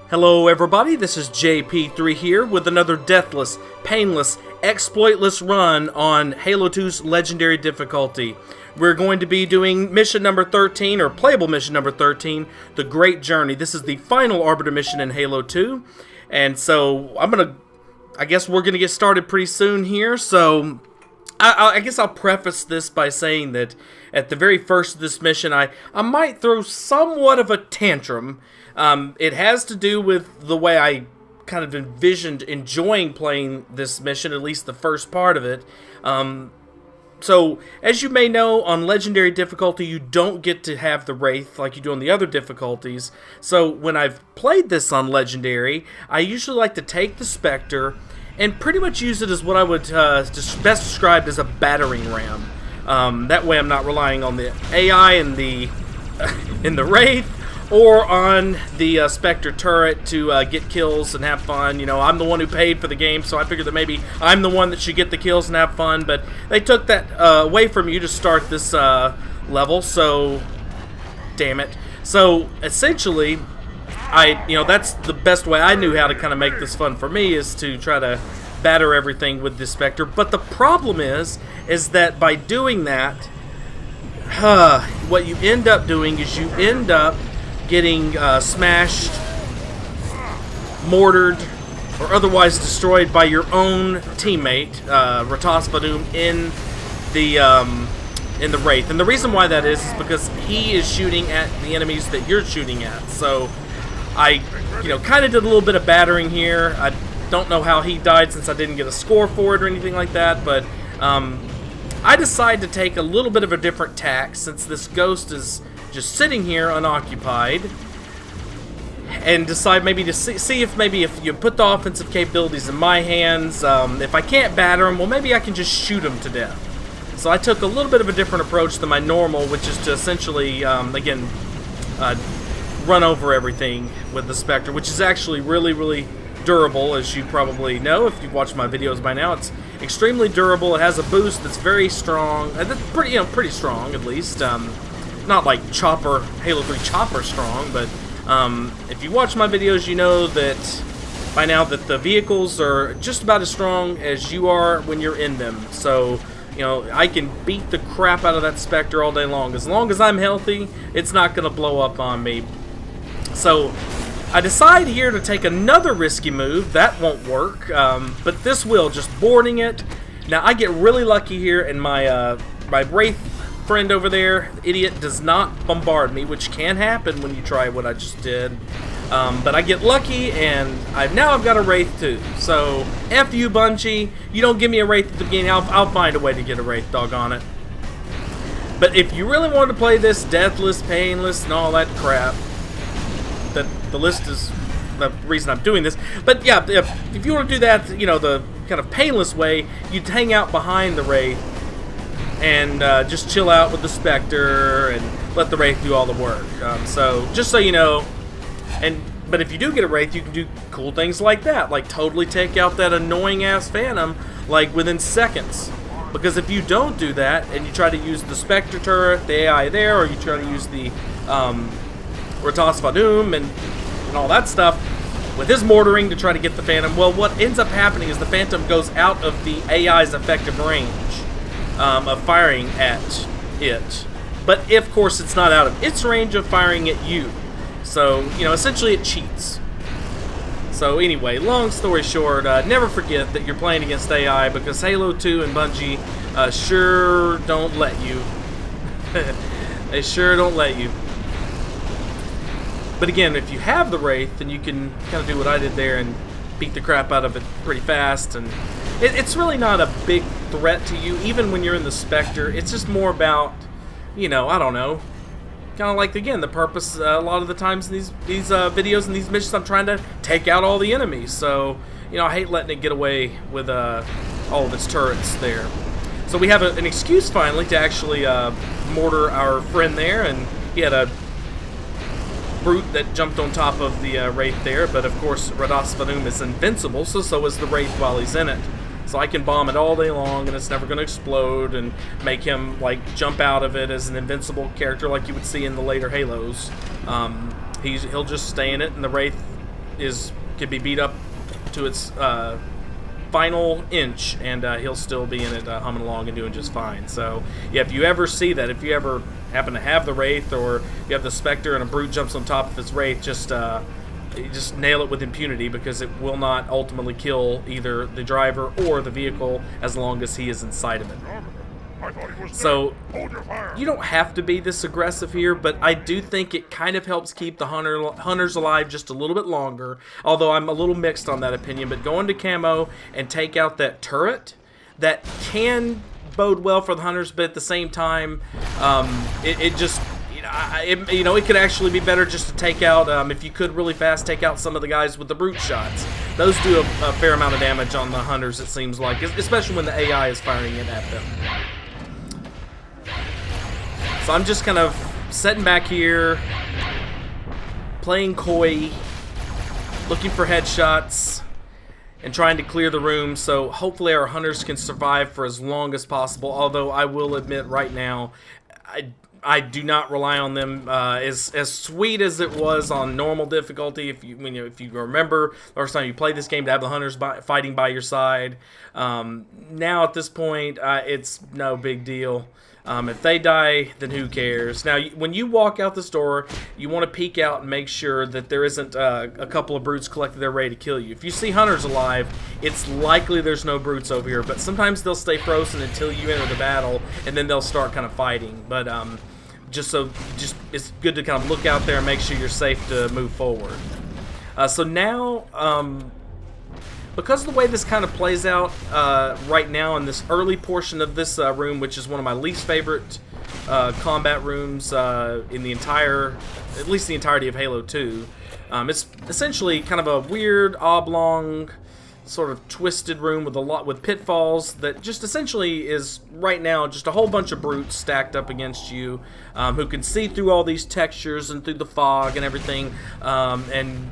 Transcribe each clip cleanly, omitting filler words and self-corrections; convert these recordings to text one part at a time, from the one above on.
Hello everybody, this is JP3 here with another Deathless, Painless, Exploitless run on Halo 2's Legendary difficulty. We're going to be doing mission number 13, or playable mission number 13, The Great Journey. This is the final Arbiter mission in Halo 2, and so I guess we're going to get started pretty soon here, so I guess I'll preface this by saying that at the very first of this mission, I might throw somewhat of a tantrum. It has to do with the way I kind of envisioned enjoying playing this mission, at least the first part of it. So, as you may know, on Legendary difficulty, you don't get to have the Wraith like you do on the other difficulties. So, when I've played this on Legendary, I usually like to take the Spectre and pretty much use it as what I would best describe as a battering ram. That way I'm not relying on the AI and the in the Wraith, or on the Spectre turret to get kills and have fun. You know, I'm the one who paid for the game, so I figured that maybe I'm the one that should get the kills and have fun, but they took that away from you to start this level, so damn it. So essentially, that's the best way I knew how to kind of make this fun for me, is to try to batter everything with this Spectre. But the problem is that by doing that, what you end up doing is you end up getting smashed, mortared, or otherwise destroyed by your own teammate, Ratasvadum, in the Wraith. And the reason why that is because he is shooting at the enemies that you're shooting at. So I, kind of did a little bit of battering here. I don't know how he died since I didn't get a score for it or anything like that, but I decided to take a little bit of a different tack since this ghost is just sitting here unoccupied, and decide maybe to see if you put the offensive capabilities in my hands, if I can't batter him, well, maybe I can just shoot him to death. So I took a little bit of a different approach than my normal, which is to essentially, again, run over everything with the Spectre, which is actually really, really durable, as you probably know if you've watched my videos by now. It's extremely durable. It has a boost that's very strong, that's pretty strong, at least. Not like Halo 3 Chopper strong, but if you watch my videos, you know that by now that the vehicles are just about as strong as you are when you're in them. So, I can beat the crap out of that Spectre all day long. As long as I'm healthy, it's not going to blow up on me. So I decide here to take another risky move. That won't work, but this will, just boarding it. Now, I get really lucky here, and my Wraith friend over there, the idiot, does not bombard me, which can happen when you try what I just did. But I get lucky, and now I've got a Wraith too. So, F you, Bungie. You don't give me a Wraith at the beginning, I'll find a way to get a Wraith, doggone it. But if you really wanted to play this Deathless, Painless, and all that crap, that the list is the reason I'm doing this. But yeah, if you want to do that, the kind of painless way, you'd hang out behind the Wraith and just chill out with the Spectre and let the Wraith do all the work. So just so you know, but if you do get a Wraith, you can do cool things like that, like totally take out that annoying ass Phantom like within seconds. Because if you don't do that and you try to use the Spectre turret, the AI there, or you try to use the Ratasvadum and all that stuff with his mortaring to try to get the Phantom, well, what ends up happening is the Phantom goes out of the AI's effective range of firing at it. But, of course, it's not out of its range of firing at you. So, essentially it cheats. So, anyway, long story short, never forget that you're playing against AI, because Halo 2 and Bungie sure don't let you. They sure don't let you. But again, if you have the Wraith, then you can kind of do what I did there and beat the crap out of it pretty fast. And it's really not a big threat to you, even when you're in the Spectre. It's just more about, I don't know, kind of like, again, the purpose a lot of the times in these videos and these missions, I'm trying to take out all the enemies. So, I hate letting it get away with all of its turrets there. So we have an excuse finally to actually mortar our friend there, and he had a brute that jumped on top of the Wraith there, but of course Ratasvadum is invincible, so is the Wraith while he's in it. So I can bomb it all day long, and it's never going to explode, and make him like jump out of it as an invincible character like you would see in the later Halos. He'll just stay in it, and the Wraith could be beat up to its final inch, and he'll still be in it, humming along and doing just fine. So yeah, if you ever see that, if you ever happen to have the Wraith, or you have the Spectre and a Brute jumps on top of his Wraith, just nail it with impunity, because it will not ultimately kill either the driver or the vehicle as long as he is inside of it. So you don't have to be this aggressive here, but I do think it kind of helps keep the hunters alive just a little bit longer, although I'm a little mixed on that opinion. But going to camo and take out that turret, that can bode well for the hunters, but at the same time, it just, it could actually be better just to take out, if you could really fast, take out some of the guys with the brute shots. Those do a fair amount of damage on the hunters, it seems like, especially when the AI is firing it at them. So I'm just kind of sitting back here, playing coy, looking for headshots, and trying to clear the room, so hopefully our hunters can survive for as long as possible, although I will admit right now, I do not rely on them as sweet as it was on normal difficulty. If you remember the first time you played this game, to have the hunters fighting by your side. Now at this point, it's no big deal. If they die, then who cares? Now, when you walk out this door, you want to peek out and make sure that there isn't a couple of brutes collected there ready to kill you. If you see hunters alive, it's likely there's no brutes over here, but sometimes they'll stay frozen until you enter the battle, and then they'll start kind of fighting. But just it's good to kind of look out there and make sure you're safe to move forward. So now, because of the way this kind of plays out right now in this early portion of this room, which is one of my least favorite combat rooms in the at least the entirety of Halo 2. It's essentially kind of a weird oblong, sort of twisted room with pitfalls that just essentially is right now just a whole bunch of brutes stacked up against you, who can see through all these textures and through the fog and everything, and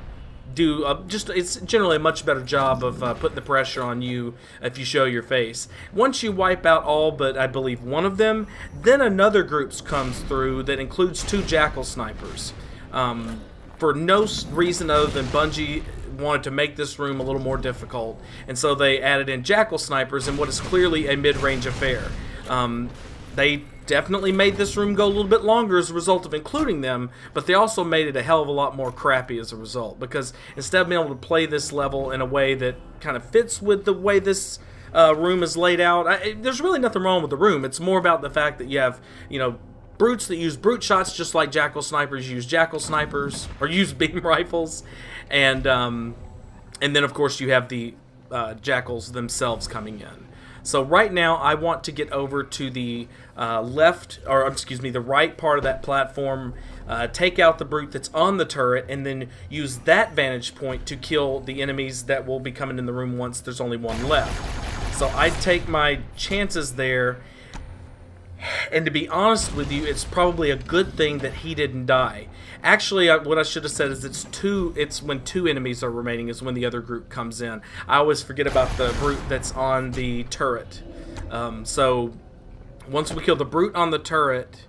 it's generally a much better job of putting the pressure on you if you show your face. Once you wipe out all but I believe one of them, then another group comes through that includes 2 Jackal snipers. For no reason other than Bungie wanted to make this room a little more difficult, and so they added in Jackal snipers in what is clearly a mid-range affair. They definitely made this room go a little bit longer as a result of including them, but they also made it a hell of a lot more crappy as a result, because instead of being able to play this level in a way that kind of fits with the way this room is laid out, there's really nothing wrong with the room. It's more about the fact that you have, brutes that use brute shots just like Jackal snipers use Jackal snipers, or use beam rifles, and then of course you have the Jackals themselves coming in. So right now I want to get over to the the right part of that platform, take out the brute that's on the turret, and then use that vantage point to kill the enemies that will be coming in the room once there's only one left. So I take my chances there, and to be honest with you, it's probably a good thing that he didn't die. Actually, what I should have said is it's when 2 enemies are remaining is when the other group comes in. I always forget about the brute that's on the turret. So once we kill the brute on the turret,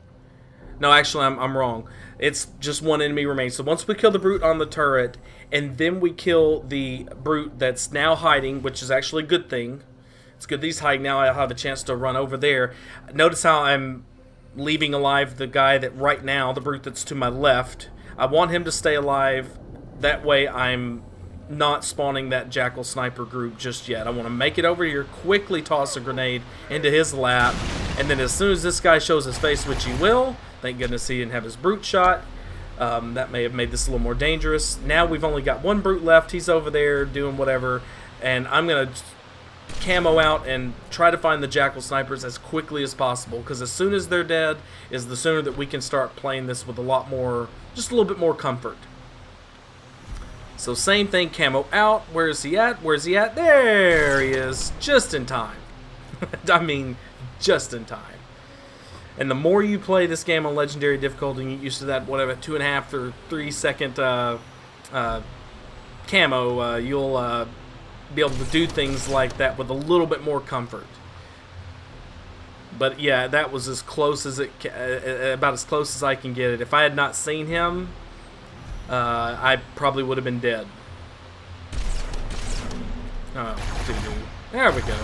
no, actually I'm wrong. It's just 1 enemy remains. So once we kill the brute on the turret, and then we kill the brute that's now hiding, which is actually a good thing. It's good that he's hiding now. I'll have a chance to run over there. Notice how I'm leaving alive the guy that right now, the brute that's to my left. I want him to stay alive. That way I'm not spawning that Jackal sniper group just yet. I want to make it over here, quickly toss a grenade into his lap, and then as soon as this guy shows his face, which he will, thank goodness he didn't have his brute shot. That may have made this a little more dangerous. Now we've only got 1 brute left. He's over there doing whatever, and I'm going to camo out and try to find the Jackal snipers as quickly as possible, because as soon as they're dead is the sooner that we can start playing this with just a little bit more comfort. So same thing, camo out. Where is he at? Where's he at? There he is, just in time. I mean, just in time. And the more you play this game on legendary difficulty and you get used to that, whatever, 2.5 or 3 second camo, you'll be able to do things like that with a little bit more comfort. But yeah, that was as close as about as close as I can get it. If I had not seen him, I probably would have been dead. Oh, doo-doo. There we go.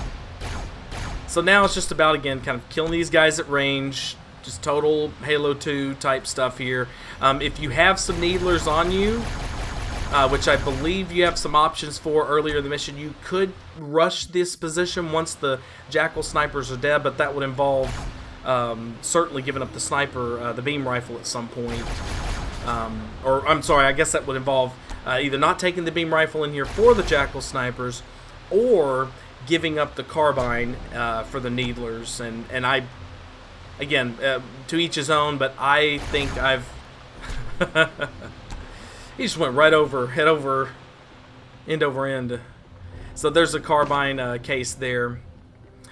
So now it's just about, again, kind of killing these guys at range. Just total Halo 2 type stuff here. If you have some needlers on you, which I believe you have some options for earlier in the mission, you could rush this position once the Jackal snipers are dead, but that would involve certainly giving up the sniper, the beam rifle at some point. Or, I'm sorry, I guess that would involve either not taking the beam rifle in here for the Jackal snipers, or giving up the carbine for the needlers. And I, again, to each his own, but I think I've... He just went right over, head over, end over end. So there's a carbine case there.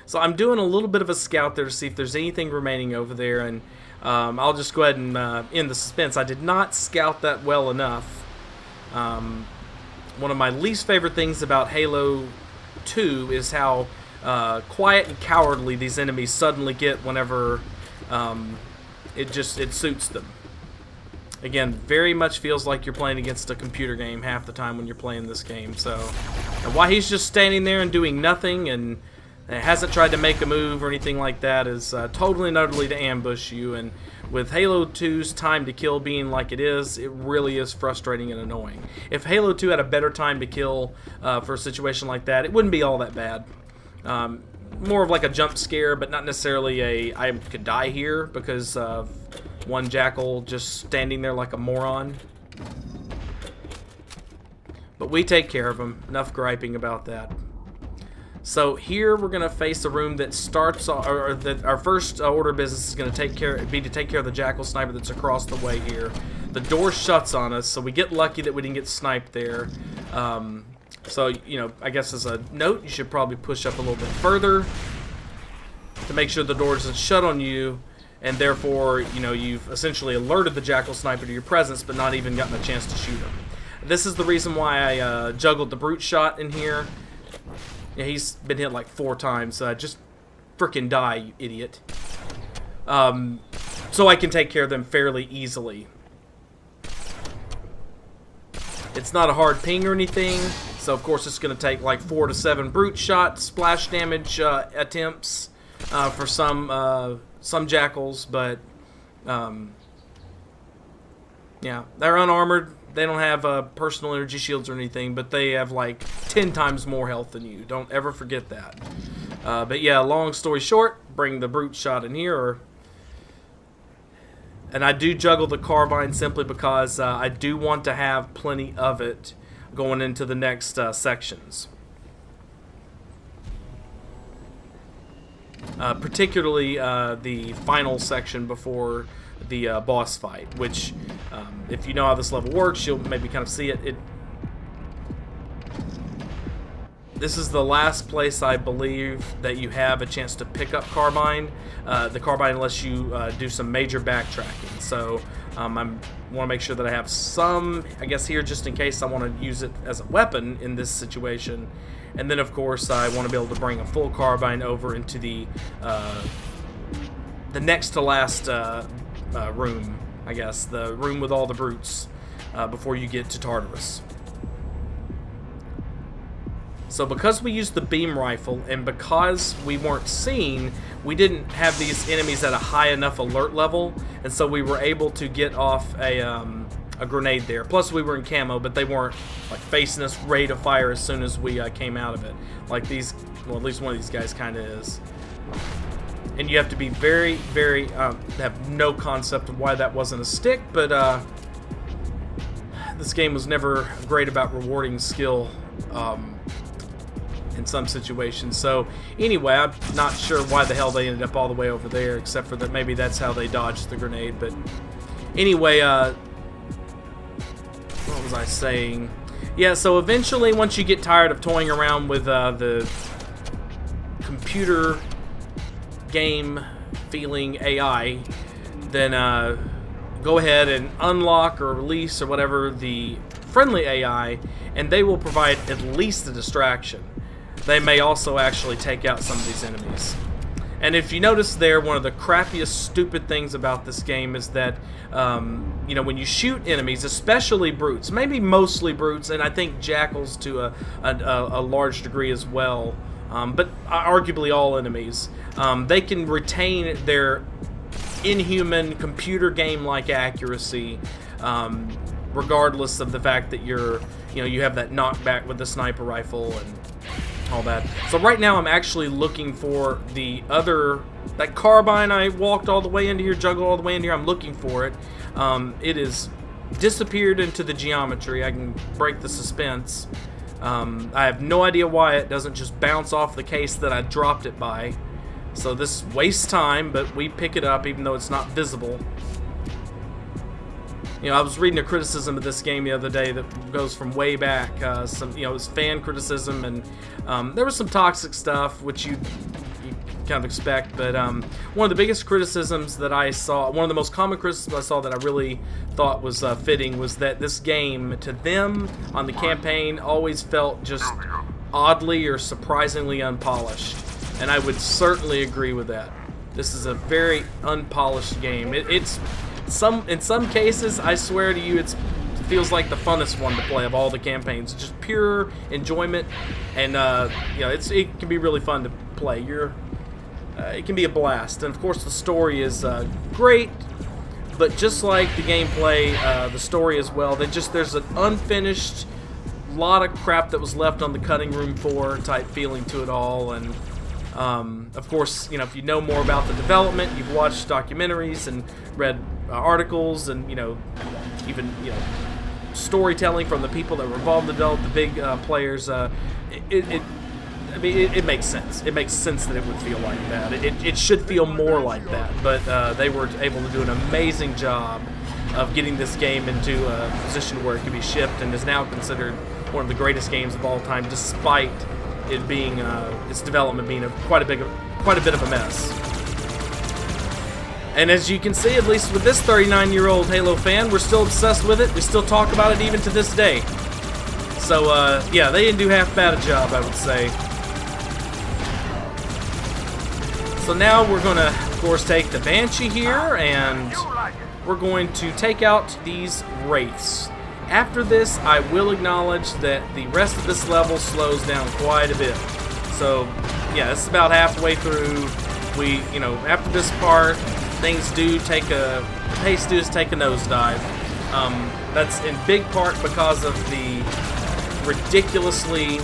So I'm doing a little bit of a scout there to see if there's anything remaining over there, and I'll just go ahead and end the suspense. I did not scout that well enough. One of my least favorite things about Halo 2 is how quiet and cowardly these enemies suddenly get whenever it suits them. Again, very much feels like you're playing against a computer game half the time when you're playing this game. So, and why he's just standing there and doing nothing and hasn't tried to make a move or anything like that is totally and utterly to ambush you. And with Halo 2's time to kill being like it is, it really is frustrating and annoying. If Halo 2 had a better time to kill for a situation like that, it wouldn't be all that bad. More of like a jump scare, but not necessarily a I could die here because of one Jackal just standing there like a moron. But we take care of him. Enough griping about that. So here we're going to face a room that starts, or that our first order of business is going to take care of the Jackal sniper that's across the way here. The door shuts on us, so we get lucky that we didn't get sniped there. So, you know, I guess as a note, you should probably push up a little bit further to make sure the door doesn't shut on you, and therefore, you know, you've essentially alerted the Jackal sniper to your presence, but not even gotten a chance to shoot him. This is the reason why I juggled the brute shot in here. Yeah, he's been hit like 4 times. Just frickin' die, you idiot. So I can take care of them fairly easily. It's not a hard ping or anything, so of course it's going to take like 4 to 7 brute shot splash damage attempts for some Jackals, but yeah, they're unarmored. They don't have personal energy shields or anything, but they have like 10 times more health than you. Don't ever forget that. But yeah, long story short, bring the brute shot in here, and I do juggle the carbine simply because I do want to have plenty of it going into the next sections. Particularly the final section before the boss fight, which if you know how this level works, you'll maybe kind of see it. This is the last place I believe that you have a chance to pick up the carbine unless you do some major backtracking. So I want to make sure that I have some, I guess, here just in case I want to use it as a weapon in this situation. And then of course I want to be able to bring a full carbine over into the next to last room, I guess, the room with all the brutes before you get to Tartarus. So because we used the beam rifle and because we weren't seen, we didn't have these enemies at a high enough alert level, and so we were able to get off a grenade there. Plus we were in camo, but they weren't like facing us ready to fire as soon as we came out of it. Like these, well, at least one of these guys kind of is. And you have to be very, very, have no concept of why that wasn't a stick, but this game was never great about rewarding skill in some situations. So anyway, I'm not sure why the hell they ended up all the way over there, except for that maybe that's how they dodged the grenade. But anyway, what was I saying? Yeah, so eventually once you get tired of toying around with the computer game feeling AI, then go ahead and unlock or release or whatever the friendly AI, and they will provide at least a distraction. They may also actually take out some of these enemies. And if you notice there, one of the crappiest, stupid things about this game is that, you know, when you shoot enemies, especially brutes, maybe mostly brutes, and I think jackals to a large degree as well, but arguably all enemies, they can retain their inhuman computer game-like accuracy, regardless of the fact that you have that knockback with the sniper rifle and all that. So right now I'm actually looking for that carbine I walked all the way into here, juggled all the way in here. I'm looking for it. It is disappeared into the geometry. I can break the suspense. I have no idea why it doesn't just bounce off the case that I dropped it by. So this wastes time, but we pick it up even though it's not visible. You know, I was reading a criticism of this game the other day that goes from way back. It was fan criticism, and there was some toxic stuff, which you kind of expect. But one of the biggest criticisms that I saw, one of the most common criticisms I saw that I really thought was fitting, was that this game, to them on the campaign, always felt just oddly or surprisingly unpolished. And I would certainly agree with that. This is a very unpolished game. In some cases, I swear to you, it feels like the funnest one to play of all the campaigns. Just pure enjoyment, and it can be really fun to play. It can be a blast, and of course the story is great. But just like the gameplay, the story as well. There's an unfinished lot of crap that was left on the cutting room floor type feeling to it all, and of course, if you know more about the development, you've watched documentaries and read articles, and even storytelling from the people that were involved in the big players. It makes sense. It makes sense that it would feel like that. It should feel more like that. But they were able to do an amazing job of getting this game into a position where it could be shipped, and is now considered one of the greatest games of all time, despite it being its development being quite a bit of a mess. And as you can see, at least with this 39-year-old Halo fan, we're still obsessed with it. We still talk about it even to this day. So yeah, they didn't do half bad a job, I would say. So now we're gonna, of course, take the Banshee here, and we're going to take out these Wraiths. After this, I will acknowledge that the rest of this level slows down quite a bit. So, yeah, it's about halfway through. After this part, things do take a nosedive. That's in big part because of the ridiculously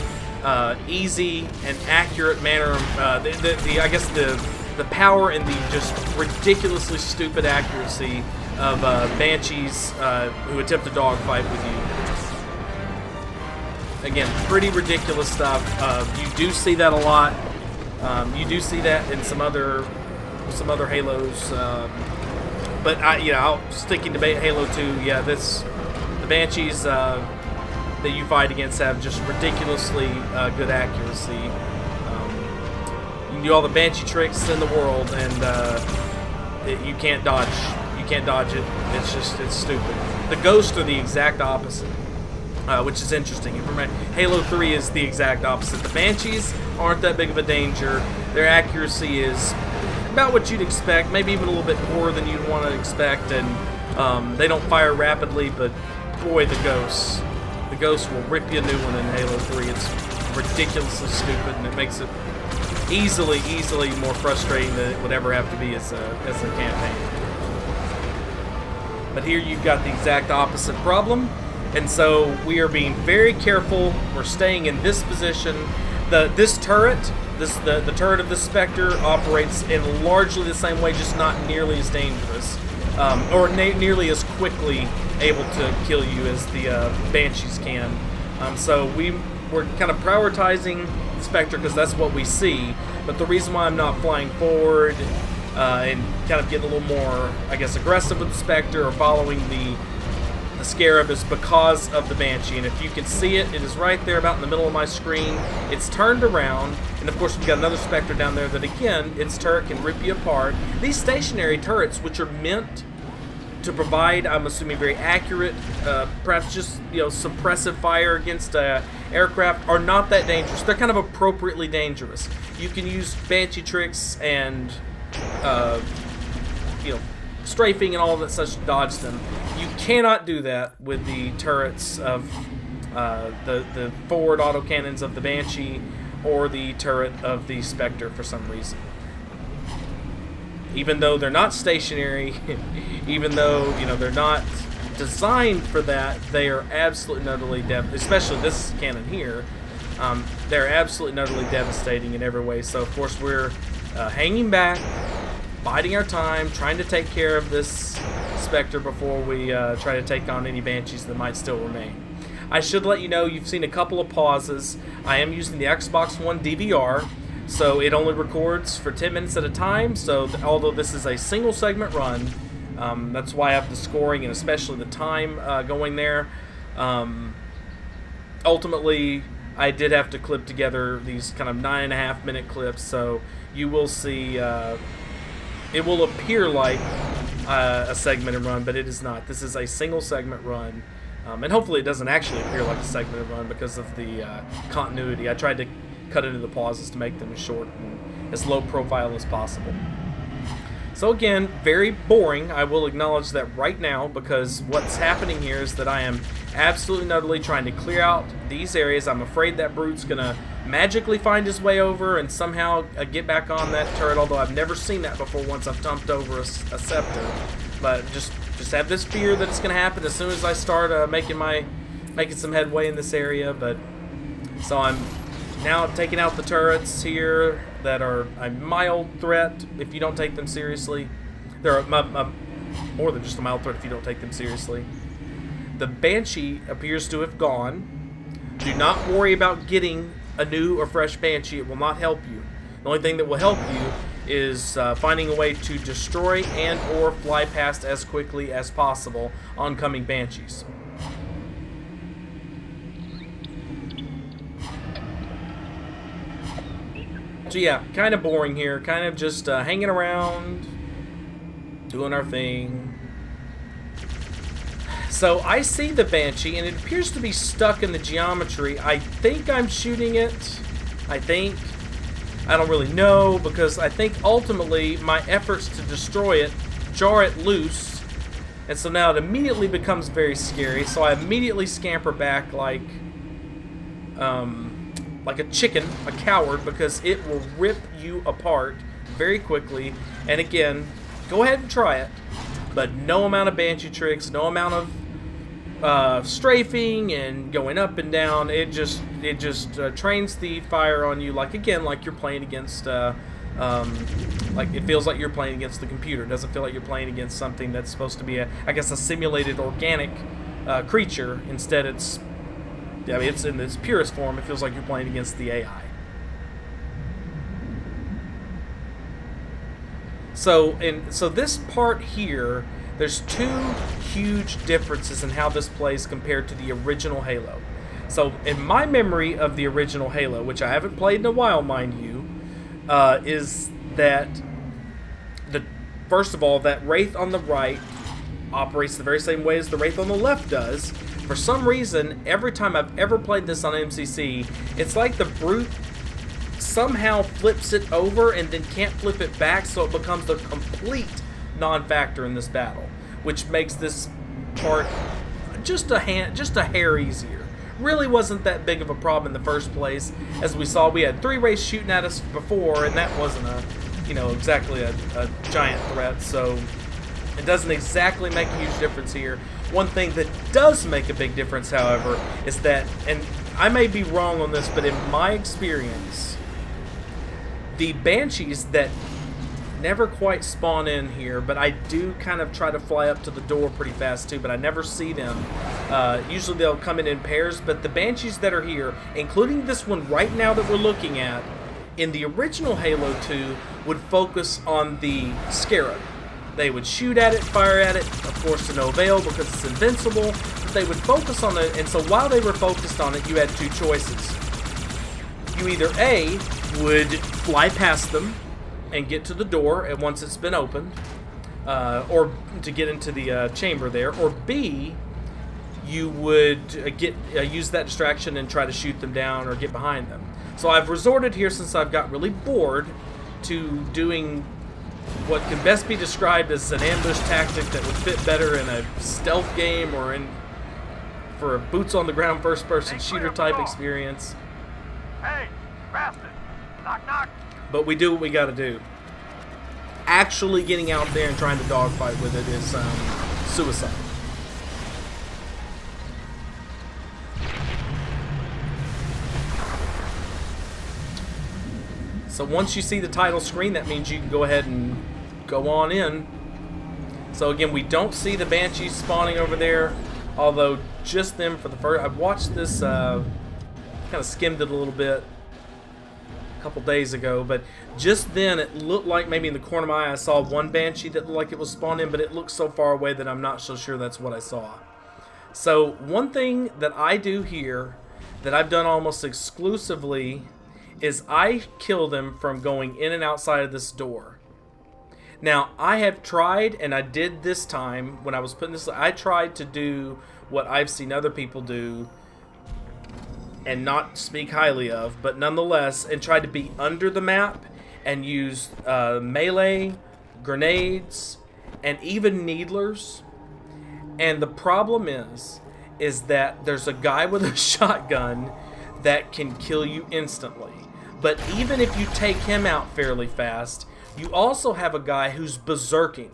easy and accurate manner. I guess the power and the just ridiculously stupid accuracy of Banshees who attempt a dogfight with you. Again, pretty ridiculous stuff. You do see that a lot. You do see that in some other Halos. But I'll sticking to Halo 2. Yeah, the Banshees that you fight against have just ridiculously good accuracy. You can do all the Banshee tricks in the world, and you can't dodge. You can't dodge it. It's stupid. The Ghosts are the exact opposite, which is interesting. Halo 3 is the exact opposite. The Banshees aren't that big of a danger. Their accuracy is about what you'd expect, maybe even a little bit more than you'd want to expect, and they don't fire rapidly, but boy, the Ghosts will rip you a new one in Halo 3. It's ridiculously stupid, and it makes it easily more frustrating than it would ever have to be as a campaign. But here you've got the exact opposite problem, and so we are being very careful. We're staying in this position. This turret, the turret of the Spectre operates in largely the same way, just not nearly as dangerous, or nearly as quickly able to kill you as the Banshees can. So we're kind of prioritizing the Spectre because that's what we see. But the reason why I'm not flying forward and kind of getting a little more, I guess, aggressive with the Spectre or following the Scarab is because of the Banshee. And if you can see it, it is right there about in the middle of my screen. It's turned around, and of course we've got another Spectre down there that, again, its turret can rip you apart. These stationary turrets, which are meant to provide, I'm assuming, very accurate, perhaps just, suppressive fire against aircraft are not that dangerous. They're kind of appropriately dangerous. You can use Banshee tricks and, strafing and all of that such to dodge them. You cannot do that with the turrets of the forward autocannons of the Banshee or the turret of the Spectre for some reason. Even though they're not stationary, even though, they're not designed for that, they are absolutely and utterly especially this cannon here, they're absolutely and utterly devastating in every way. So, of course, we're hanging back, biding our time, trying to take care of this Spectre before we try to take on any Banshees that might still remain. I should let you know, you've seen a couple of pauses. I am using the Xbox One DVR. So it only records for 10 minutes at a time, so although this is a single segment run, that's why I have the scoring and especially the time going there. Ultimately, I did have to clip together these kind of 9.5 minute clips, so you will see, it will appear like a segmented run, but it is not. This is a single segment run, and hopefully it doesn't actually appear like a segmented run because of the continuity. I tried to cut into the pauses to make them as short and as low profile as possible. So again, very boring. I will acknowledge that right now, because what's happening here is that I am absolutely and utterly trying to clear out these areas. I'm afraid that brute's gonna magically find his way over and somehow get back on that turret, although I've never seen that before once I've dumped over a Scepter. But just have this fear that it's gonna happen as soon as I start making some headway in this area. But so I'm now taking out the turrets here that are a mild threat if you don't take them seriously. They're more than just a mild threat if you don't take them seriously. The Banshee appears to have gone. Do not worry about getting a new or fresh Banshee. It will not help you. The only thing that will help you is finding a way to destroy and or fly past as quickly as possible oncoming Banshees. So yeah, kind of boring here, kind of just hanging around, doing our thing. So I see the Banshee, and it appears to be stuck in the geometry. I think I'm shooting it. I don't really know, because I think ultimately my efforts to destroy it jar it loose, and so now it immediately becomes very scary. So I immediately scamper back like a chicken, a coward, because it will rip you apart very quickly. And again, go ahead and try it, but no amount of Banshee tricks, no amount of strafing and going up and down. It just trains the fire on you like you're playing against like it feels like you're playing against the computer. It doesn't feel like you're playing against something that's supposed to be a simulated organic creature. Instead, it's in its purest form. It feels like you're playing against the AI. So this part here, there's two huge differences in how this plays compared to the original Halo. So in my memory of the original Halo, which I haven't played in a while, mind you, is that first of all, that Wraith on the right operates the very same way as the Wraith on the left does. For some reason, every time I've ever played this on MCC, it's like the Brute somehow flips it over and then can't flip it back, so it becomes a complete non-factor in this battle, which makes this part just a hair easier. Really wasn't that big of a problem in the first place. As we saw, we had 3 Wraiths shooting at us before, and that wasn't exactly a giant threat, so it doesn't exactly make a huge difference here. One thing that does make a big difference, however, is that, and I may be wrong on this, but in my experience, the Banshees that never quite spawn in here, but I do kind of try to fly up to the door pretty fast too, but I never see them. Usually they'll come in pairs, but the Banshees that are here, including this one right now that we're looking at, in the original Halo 2, would focus on the Scarab. They would shoot at it, fire at it, of course to no avail because it's invincible, but they would focus on it, and so while they were focused on it, you had 2 choices. You either A, would fly past them and get to the door and once it's been opened, or to get into the chamber there, or B, you would use that distraction and try to shoot them down or get behind them. So I've resorted here, since I've got really bored, to doing what can best be described as an ambush tactic that would fit better in a stealth game or for a boots on the ground first person shooter type experience. Hey, bastard! Knock, knock. But we do what we got to do. Actually getting out there and trying to dogfight with it is suicide. So once you see the title screen, that means you can go ahead and go on in. So again, we don't see the Banshees spawning over there, although just them for the first... I've watched this, kind of skimmed it a little bit a couple days ago, but just then it looked like maybe in the corner of my eye I saw one Banshee that looked like it was spawned in, but it looked so far away that I'm not so sure that's what I saw. So one thing that I do here that I've done almost exclusively is I kill them from going in and outside of this door. Now, I have tried, and I did this time when I was putting this, I tried to do what I've seen other people do and not speak highly of, but nonetheless, and tried to be under the map and use melee, grenades, and even needlers. And the problem is that there's a guy with a shotgun that can kill you instantly. But even if you take him out fairly fast, you also have a guy who's berserking.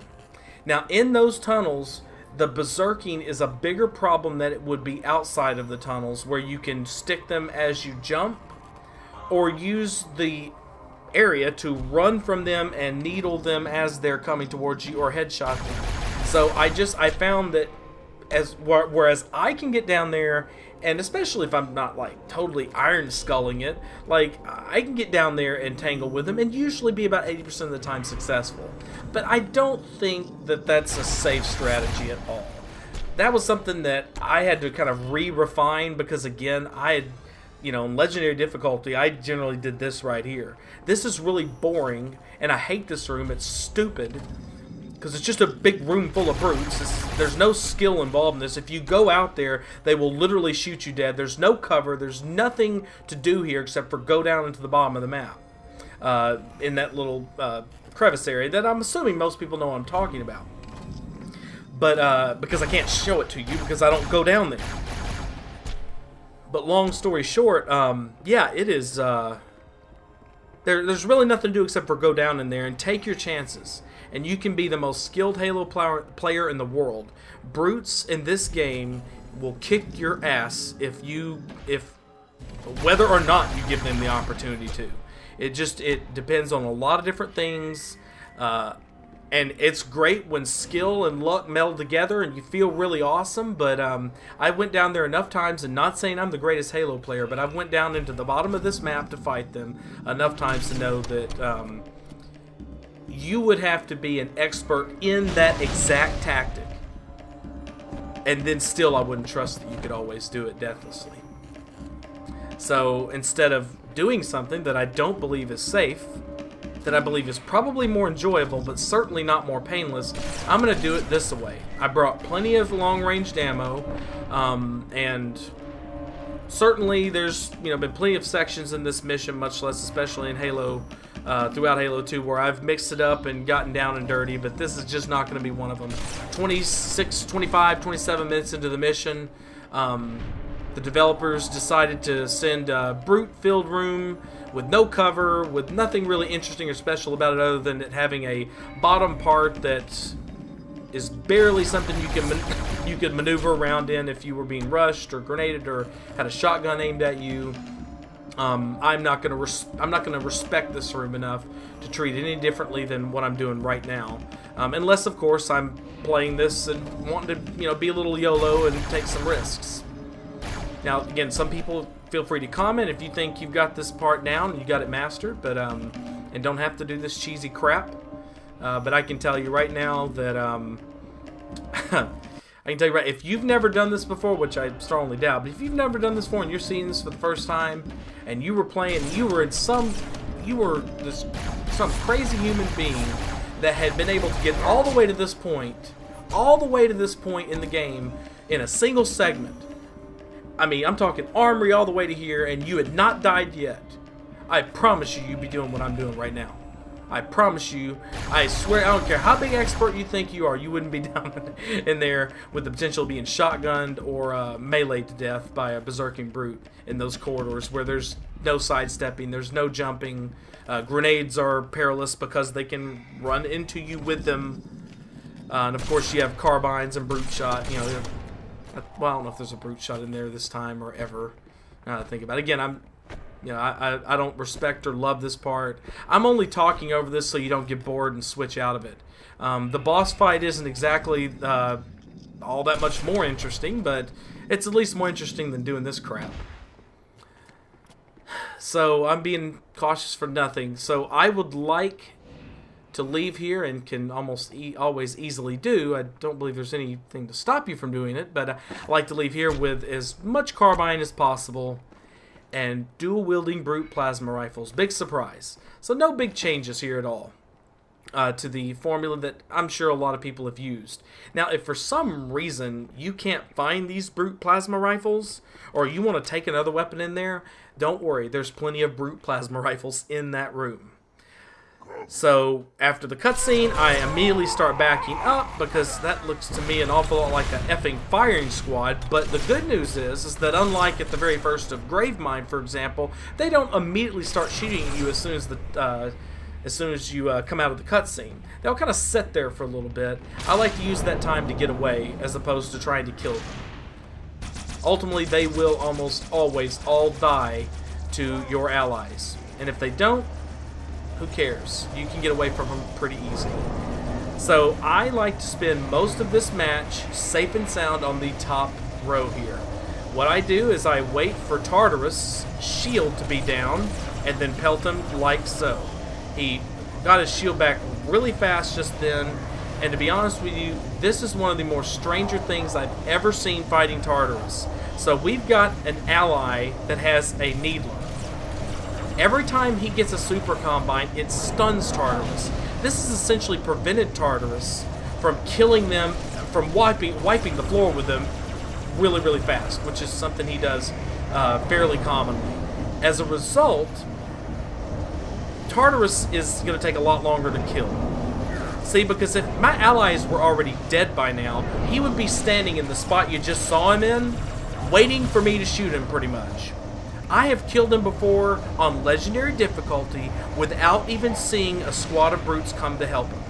Now, in those tunnels, the berserking is a bigger problem than it would be outside of the tunnels, where you can stick them as you jump, or use the area to run from them and needle them as they're coming towards you, or headshot them. So I found that whereas I can get down there, and especially if I'm not like totally iron sculling it, like I can get down there and tangle with them and usually be about 80% of the time successful. But I don't think that that's a safe strategy at all. That was something that I had to kind of re-refine, because again, I had, in legendary difficulty, I generally did this right here. This is really boring, and I hate this room. It's stupid, because it's just a big room full of brutes. There's no skill involved in this. If you go out there, they will literally shoot you dead. There's no cover. There's nothing to do here except for go down into the bottom of the map in that little crevice area that I'm assuming most people know what I'm talking about. But because I can't show it to you because I don't go down there. But long story short, yeah, it is... There's really nothing to do except for go down in there and take your chances. And you can be the most skilled Halo player in the world. Brutes in this game will kick your ass if whether or not you give them the opportunity to. It depends on a lot of different things. And it's great when skill and luck meld together and you feel really awesome, but I went down there enough times, and not saying I'm the greatest Halo player, but I went down into the bottom of this map to fight them enough times to know that you would have to be an expert in that exact tactic. And then still I wouldn't trust that you could always do it deathlessly. So instead of doing something that I don't believe is safe, that I believe is probably more enjoyable, but certainly not more painless, I'm going to do it this way. I brought plenty of long-range ammo, and certainly there's been plenty of sections in this mission, much less especially in Halo, throughout Halo 2, where I've mixed it up and gotten down and dirty, but this is just not going to be one of them. 26, 25, 27 minutes into the mission, the developers decided to send a brute-filled room with no cover, with nothing really interesting or special about it other than it having a bottom part that is barely something you could maneuver around in if you were being rushed or grenaded or had a shotgun aimed at you. I'm not gonna respect this room enough to treat it any differently than what I'm doing right now, unless of course I'm playing this and wanting to be a little YOLO and take some risks. Now again, some people feel free to comment if you think you've got this part down and you got it mastered, but and don't have to do this cheesy crap. But I can tell you right now that if you've never done this before, which I strongly doubt, but if you've never done this before and you're seeing this for the first time, and you were playing, you were some crazy human being that had been able to get all the way to this point, in the game in a single segment. I mean, I'm talking armory all the way to here, and you had not died yet. I promise you, you'd be doing what I'm doing right now. I promise you, I swear, I don't care how big expert you think you are, you wouldn't be down in there with the potential of being shotgunned or meleeed to death by a berserking brute in those corridors where there's no sidestepping, there's no jumping. Grenades are perilous because they can run into you with them. And of course, you have carbines and brute shot. You know, well, I don't know if there's a brute shot in there this time or ever. Now that I think about it. Again, I don't respect or love this part. I'm only talking over this so you don't get bored and switch out of it. The boss fight isn't exactly all that much more interesting, but it's at least more interesting than doing this crap. So I'm being cautious for nothing. So I would like to leave here, and can almost always easily do. I don't believe there's anything to stop you from doing it, but I like to leave here with as much carbine as possible and dual-wielding brute plasma rifles. Big surprise. So no big changes here at all to the formula that I'm sure a lot of people have used. Now, if for some reason you can't find these brute plasma rifles, or you want to take another weapon in there, don't worry. There's plenty of brute plasma rifles in that room. So, after the cutscene, I immediately start backing up because that looks to me an awful lot like an effing firing squad. But the good news is that unlike at the very first of Gravemind, for example, they don't immediately start shooting at you as soon as you come out of the cutscene. They'll kind of sit there for a little bit. I like to use that time to get away as opposed to trying to kill them. Ultimately, they will almost always all die to your allies. And if they don't, who cares? You can get away from them pretty easy. So I like to spend most of this match safe and sound on the top row here. What I do is I wait for Tartarus' shield to be down and then pelt him like so. He got his shield back really fast just then, and to be honest with you, this is one of the more stranger things I've ever seen fighting Tartarus. So we've got an ally that has a needler. Every time he gets a super combine, it stuns Tartarus. This has essentially prevented Tartarus from killing them, from wiping the floor with them really, really fast, which is something he does fairly commonly. As a result, Tartarus is going to take a lot longer to kill. See, because if my allies were already dead by now, he would be standing in the spot you just saw him in, waiting for me to shoot him pretty much. I have killed him before on legendary difficulty without even seeing a squad of brutes come to help him.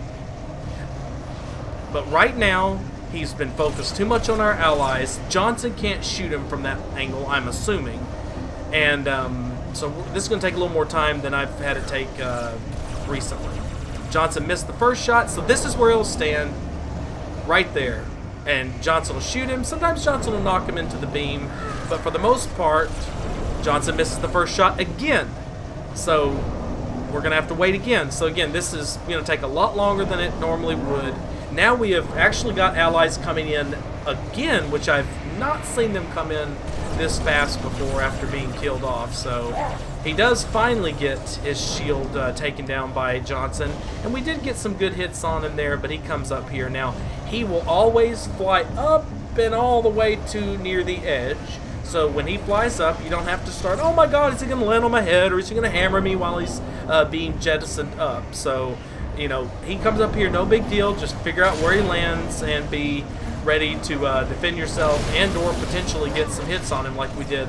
But right now, he's been focused too much on our allies. Johnson can't shoot him from that angle, I'm assuming. And so this is going to take a little more time than I've had it take recently. Johnson missed the first shot, so this is where he'll stand, right there. And Johnson will shoot him. Sometimes Johnson will knock him into the beam, but for the most part, Johnson misses the first shot again. So we're going to have to wait again. So again, this is going to take a lot longer than it normally would. Now we have actually got allies coming in again, which I've not seen them come in this fast before after being killed off. So he does finally get his shield taken down by Johnson. And we did get some good hits on him there, but he comes up here. Now, he will always fly up and all the way to near the edge. So when he flies up, you don't have to start, oh my god, is he going to land on my head, or is he going to hammer me while he's being jettisoned up? So, you know, he comes up here, no big deal, just figure out where he lands and be ready to defend yourself and or potentially get some hits on him like we did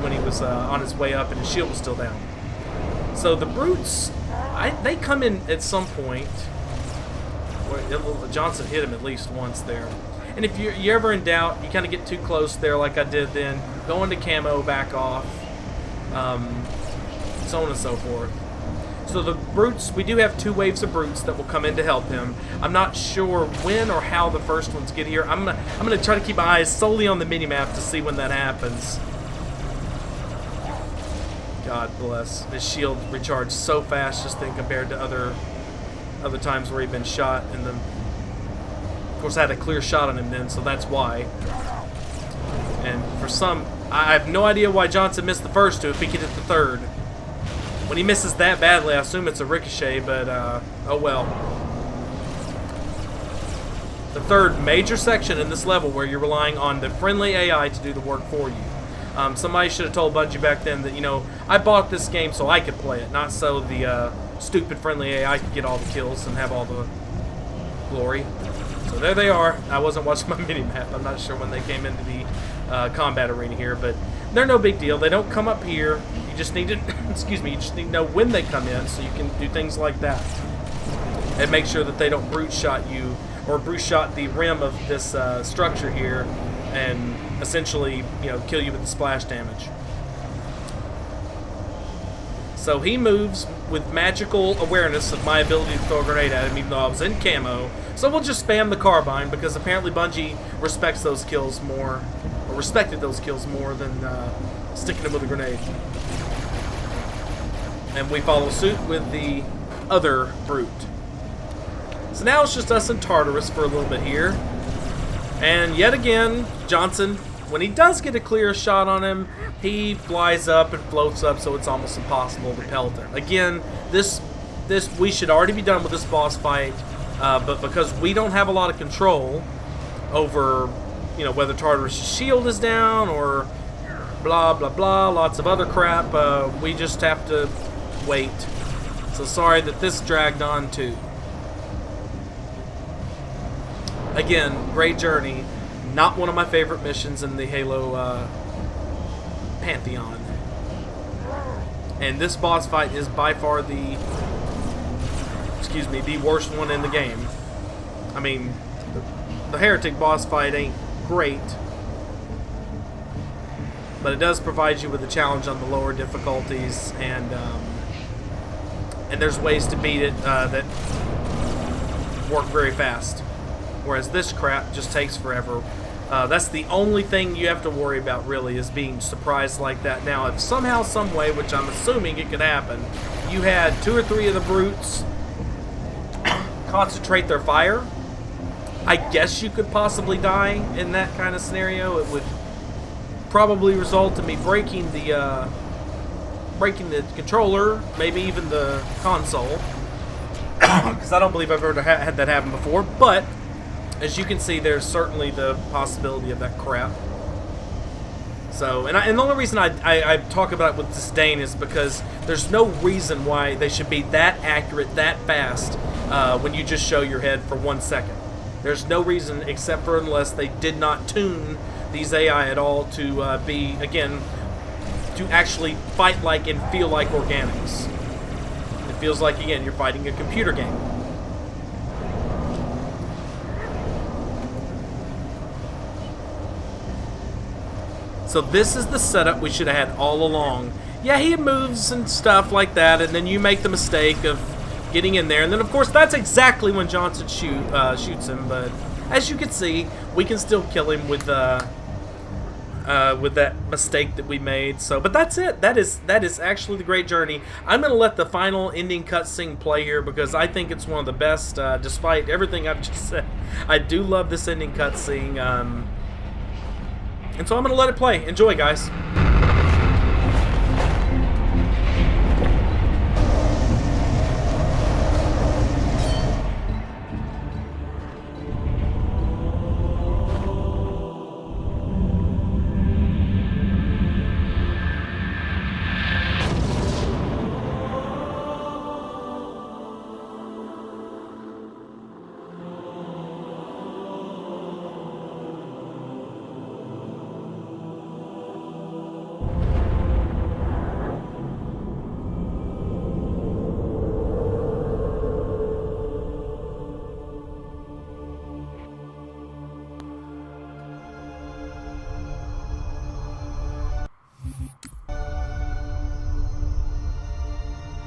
when he was on his way up and his shield was still down. So the brutes, they come in at some point. Johnson hit him at least once there. And if you're ever in doubt, you kind of get too close there like I did then, go into camo, back off, so on and so forth. So the brutes, we do have 2 waves of brutes that will come in to help him. I'm not sure when or how the first ones get here. I'm gonna try to keep my eyes solely on the minimap to see when that happens. God bless. His shield recharged so fast just then compared to other times where he'd been shot in the... Of course, I had a clear shot on him then, so that's why. And for some, I have no idea why Johnson missed the first 2 if he could hit the third. When he misses that badly, I assume it's a ricochet, but oh well. The third major section in this level where you're relying on the friendly AI to do the work for you. Somebody should have told Bungie back then that, you know, I bought this game so I could play it, not so the stupid friendly AI could get all the kills and have all the glory. So there they are. I wasn't watching my mini-map. I'm not sure when they came into the combat arena here, but they're no big deal. They don't come up here. You just need to, excuse me, you just need to know when they come in so you can do things like that. And make sure that they don't brute shot you, or brute shot the rim of this structure here, and essentially, you know, kill you with the splash damage. So he moves with magical awareness of my ability to throw a grenade at him, even though I was in camo. So we'll just spam the carbine, because apparently Bungie respects those kills more, or respected those kills more than sticking him with a grenade. And we follow suit with the other brute. So now it's just us and Tartarus for a little bit here. And yet again, Johnson, when he does get a clear shot on him, he flies up and floats up, so it's almost impossible to pelt him. Again, this we should already be done with this boss fight, but because we don't have a lot of control over, you know, whether Tartarus' shield is down or blah blah blah, lots of other crap, we just have to wait. So sorry that this dragged on too. Again, great journey. Not one of my favorite missions in the Halo Pantheon. And this boss fight is by far the worst one in the game. I mean, the Heretic boss fight ain't great, but it does provide you with a challenge on the lower difficulties, and there's ways to beat it that work very fast. Whereas this crap just takes forever. That's the only thing you have to worry about, really, is being surprised like that. Now, if somehow, some way, which I'm assuming it could happen, you had 2 or 3 of the brutes concentrate their fire, I guess you could possibly die in that kind of scenario. It would probably result in me breaking the controller, maybe even the console, because I don't believe I've ever had that happen before. But as you can see, there's certainly the possibility of that crap. So, and the only reason I talk about it with disdain is because there's no reason why they should be that accurate, that fast, when you just show your head for 1 second. There's no reason, except for unless they did not tune these AI at all to be, again, to actually fight like and feel like organics. It feels like, again, you're fighting a computer game. So this is the setup we should have had all along. Yeah, he moves and stuff like that, and then you make the mistake of getting in there, and then of course that's exactly when Johnson shoots him. But as you can see, we can still kill him with that mistake that we made. So, but that's it. That is actually the great journey. I'm gonna let the final ending cutscene play here because I think it's one of the best, despite everything I've just said. I do love this ending cutscene. And so I'm going to let it play. Enjoy, guys.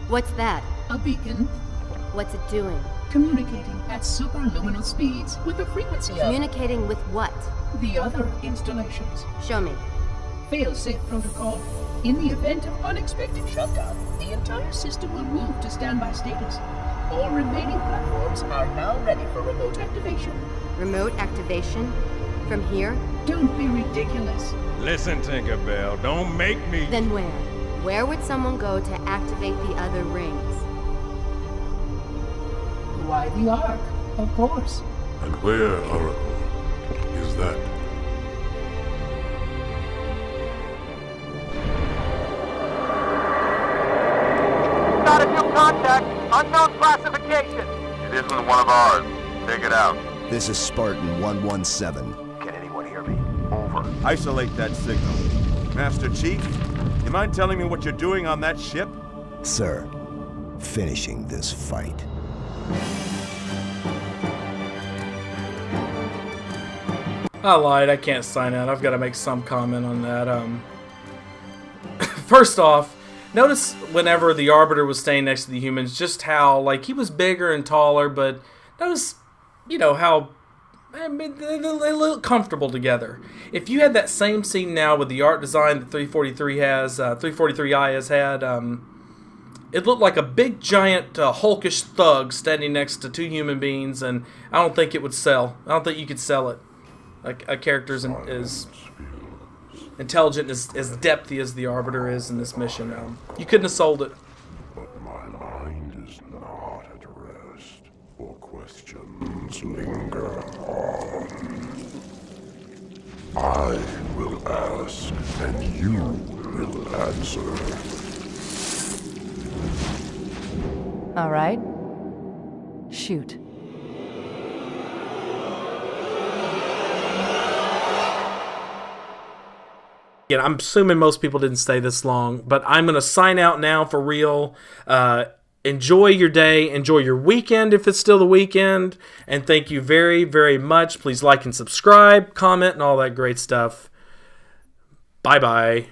What's that? A beacon. What's it doing? Communicating at superluminal speeds with the frequency of Communicating with what? the other installations. Show me. Fail-safe protocol. In the event of unexpected shutdown, the entire system will move to standby status. All remaining platforms are now ready for remote activation. Remote activation? From here? Don't be ridiculous. Listen, Tinkerbell, don't make me... Then where? Where would someone go to activate the other rings? Why the Ark, of course. And where, Oracle, is that? Got a new contact. Unknown classification. It isn't one of ours. Take it out. This is Spartan 117. Can anyone hear me? Over. Isolate that signal. Master Chief, you mind telling me what you're doing on that ship? Sir, finishing this fight. I lied. I can't sign out. I've got to make some comment on that. First off, notice whenever the Arbiter was staying next to the humans, just how, like, he was bigger and taller, but notice, you know, how they look comfortable together. If you had that same scene now with the art design that 343i has had, it looked like a big, giant, hulkish thug standing next to two human beings, and I don't think it would sell. I don't think you could sell it. Like, a character as intelligent, as depthy as the Arbiter is in this mission. You couldn't have sold it. But my mind is not at rest, for questions linger on. I will ask, and you will answer. All right. Shoot. Yeah, I'm assuming most people didn't stay this long, but I'm going to sign out now for real. Enjoy your day. Enjoy your weekend if it's still the weekend. And thank you very, very much. Please like and subscribe, comment, and all that great stuff. Bye-bye.